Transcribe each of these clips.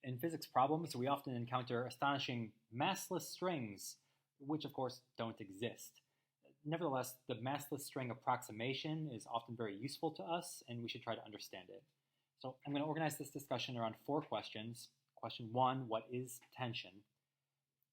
In physics problems, we often encounter astonishing massless strings, which of course don't exist. Nevertheless, the massless string approximation is often very useful to us, and we should try to understand it. So I'm going to organize this discussion around 4 questions. Question 1, what is tension?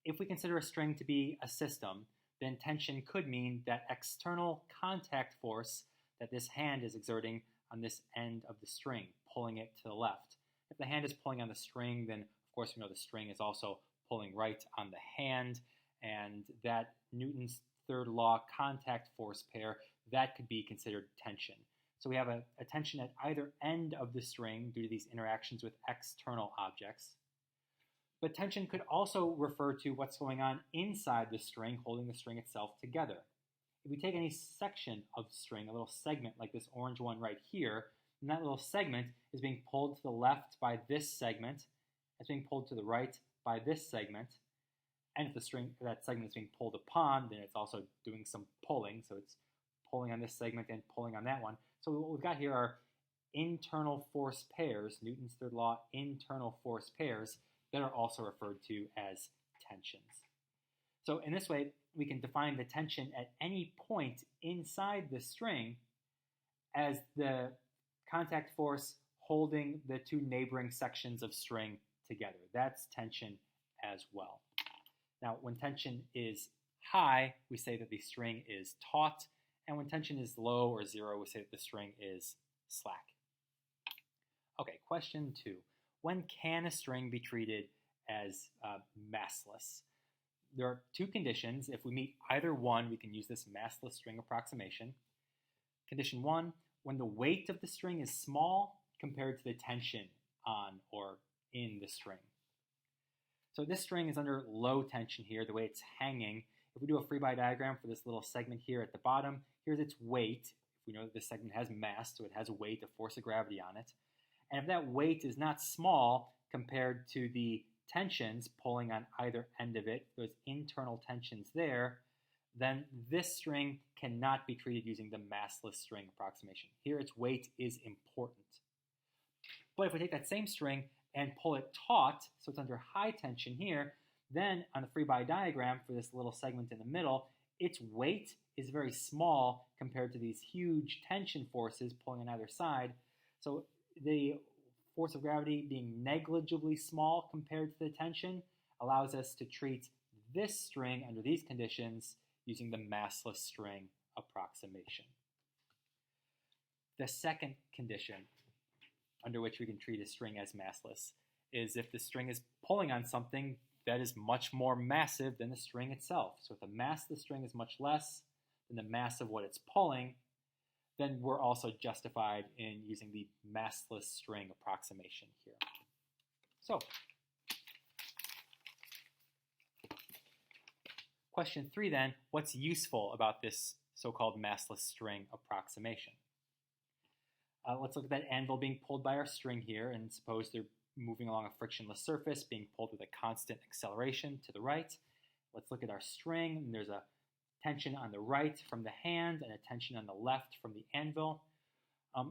If we consider a string to be a system, then tension could mean that external contact force that this hand is exerting on this end of the string, pulling it to the left. If the hand is pulling on the string, then of course we know the string is also pulling right on the hand, and that Newton's third law contact force pair, that could be considered tension. So we have a tension at either end of the string due to these interactions with external objects. But tension could also refer to what's going on inside the string, holding the string itself together. If we take any section of string, a little segment like this orange one right here, and that little segment is being pulled to the left by this segment, it's being pulled to the right by this segment, and if that segment is being pulled upon, then it's also doing some pulling, so it's pulling on this segment and pulling on that one. So what we've got here are internal force pairs, Newton's third law internal force pairs, that are also referred to as tensions. So in this way, we can define the tension at any point inside the string as the contact force holding the 2 neighboring sections of string together. That's tension as well. Now, when tension is high, we say that the string is taut, and when tension is low or 0, we say that the string is slack. Okay, question 2. When can a string be treated as massless? There are 2 conditions. If we meet either one, we can use this massless string approximation. Condition 1, when the weight of the string is small compared to the tension on or in the string. So this string is under low tension here, the way it's hanging. If we do a free body diagram for this little segment here at the bottom, here's its weight. If we know that this segment has mass, so it has a weight, a force of gravity on it. And if that weight is not small compared to the tensions pulling on either end of it, those internal tensions there, then this string cannot be treated using the massless string approximation. Here its weight is important. But if we take that same string and pull it taut, so it's under high tension here, then on the free body diagram for this little segment in the middle, its weight is very small compared to these huge tension forces pulling on either side. So the force of gravity being negligibly small compared to the tension allows us to treat this string under these conditions using the massless string approximation. The second condition under which we can treat a string as massless is if the string is pulling on something that is much more massive than the string itself. So if the mass of the string is much less than the mass of what it's pulling, then we're also justified in using the massless string approximation here. So, question 3 then, what's useful about this so-called massless string approximation? Let's look at that anvil being pulled by our string here, and suppose they're moving along a frictionless surface being pulled with a constant acceleration to the right. Let's look at our string, and there's a tension on the right from the hand and a tension on the left from the anvil.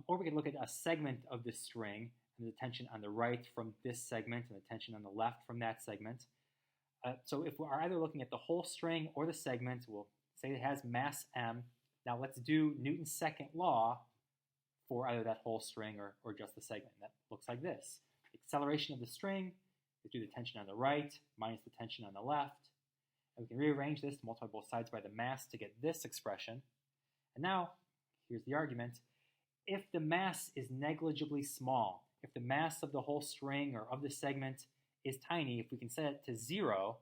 Or we could look at a segment of the string and the tension on the right from this segment and the tension on the left from that segment. So if we're either looking at the whole string or the segment, we'll say it has mass m. Now let's do Newton's second law for either that whole string or just the segment. That looks like this. The acceleration of the string is due to the tension on the right minus the tension on the left. And we can rearrange this to multiply both sides by the mass to get this expression. And now, here's the argument. If the mass is negligibly small, if the mass of the whole string or of the segment is tiny, if we can set it to 0,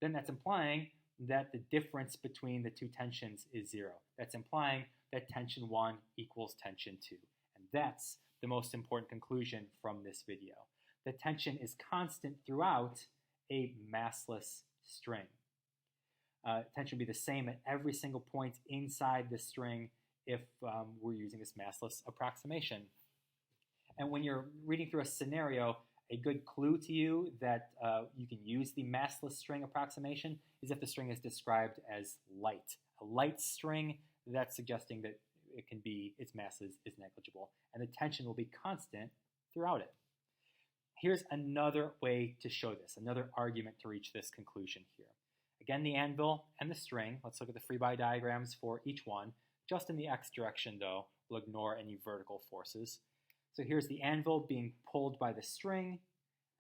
then that's implying that the difference between the 2 tensions is 0. That's implying that tension 1 equals tension 2. And that's the most important conclusion from this video. The tension is constant throughout a massless string. Tension will be the same at every single point inside the string if we're using this massless approximation. And when you're reading through a scenario, a good clue to you that you can use the massless string approximation is if the string is described as light. A light string, that's suggesting that its mass is negligible, and the tension will be constant throughout it. Here's another way to show this, another argument to reach this conclusion here. Again, the anvil and the string. Let's look at the free body diagrams for each one. Just in the x direction, though, we'll ignore any vertical forces. So here's the anvil being pulled by the string,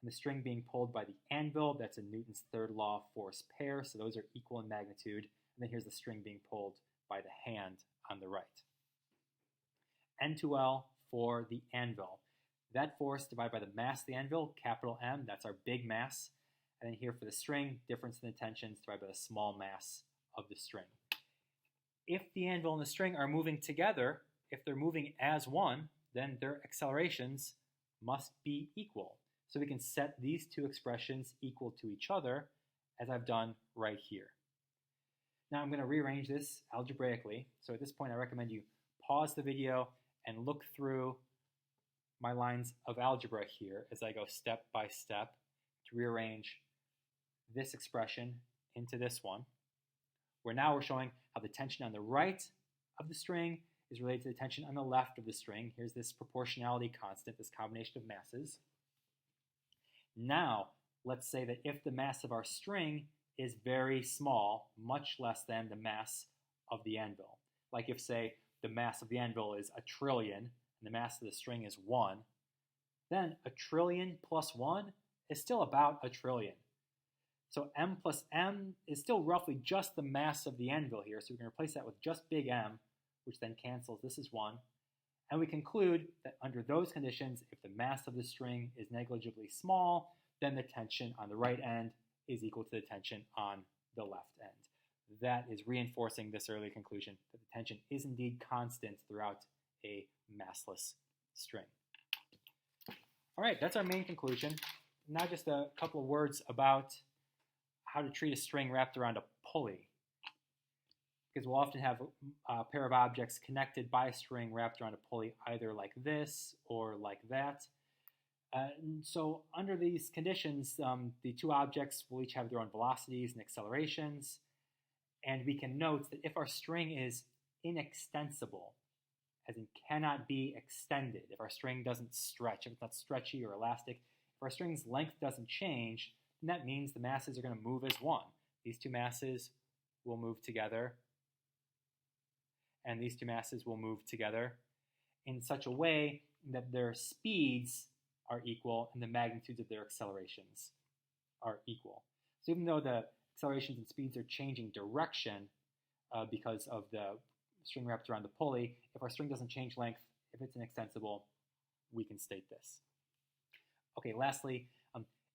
and the string being pulled by the anvil. That's in Newton's third law of force pair, so those are equal in magnitude. And then here's the string being pulled by the hand on the right. N2L for the anvil. That force divided by the mass of the anvil, capital M, that's our big mass. And then here for the string, difference in the tensions divided by the small mass of the string. If the anvil and the string are moving together, if they're moving as one, then their accelerations must be equal. So we can set these two expressions equal to each other, as I've done right here. Now I'm going to rearrange this algebraically. So at this point, I recommend you pause the video and look through my lines of algebra here as I go step by step to rearrange this expression into this one, where now we're showing how the tension on the right of the string is related to the tension on the left of the string. Here's this proportionality constant, this combination of masses. Now, let's say that if the mass of our string is very small, much less than the mass of the anvil, like if, say, the mass of the anvil is 1 trillion and the mass of the string is 1, then 1 trillion plus 1 is still about 1 trillion. So m plus m is still roughly just the mass of the anvil here, so we can replace that with just big M, which then cancels. This is 1. And we conclude that under those conditions, if the mass of the string is negligibly small, then the tension on the right end is equal to the tension on the left end. That is reinforcing this earlier conclusion that the tension is indeed constant throughout a massless string. All right, that's our main conclusion. Now just a couple of words about how to treat a string wrapped around a pulley. Because we'll often have a pair of objects connected by a string wrapped around a pulley, either like this or like that. So under these conditions, the two objects will each have their own velocities and accelerations. And we can note that if our string is inextensible, as in cannot be extended, if our string doesn't stretch, if it's not stretchy or elastic, if our string's length doesn't change, then that means the masses are going to move as one. These two masses will move together, and these two masses will move together in such a way that their speeds are equal and the magnitudes of their accelerations are equal. So even though the accelerations and speeds are changing direction because of the string wrapped around the pulley, if our string doesn't change length, if it's inextensible, we can state this. Okay, lastly,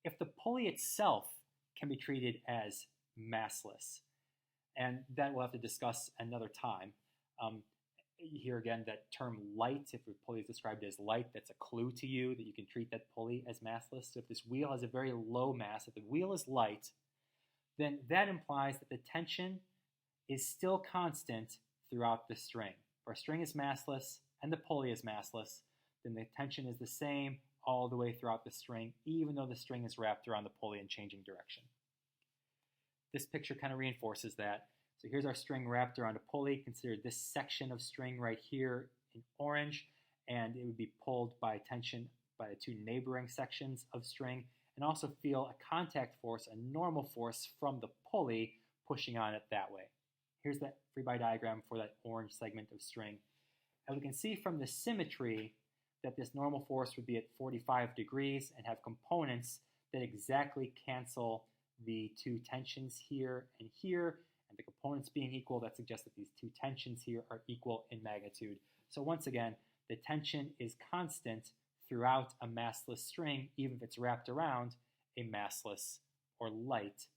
if the pulley itself can be treated as massless, and that we'll have to discuss another time. Here again, that term light, if the pulley is described as light, that's a clue to you that you can treat that pulley as massless. So if this wheel has a very low mass, if the wheel is light, then that implies that the tension is still constant throughout the string. If our string is massless and the pulley is massless, then the tension is the same all the way throughout the string, even though the string is wrapped around the pulley and changing direction. This picture kind of reinforces that. So here's our string wrapped around a pulley. Consider this section of string right here in orange, and it would be pulled by tension by the two neighboring sections of string, and also feel a contact force, a normal force from the pulley pushing on it that way. Here's that free body diagram for that orange segment of string. And we can see from the symmetry that this normal force would be at 45 degrees and have components that exactly cancel the two tensions here and here, and the components being equal, that suggests that these two tensions here are equal in magnitude. So once again, the tension is constant throughout a massless string, even if it's wrapped around a massless or light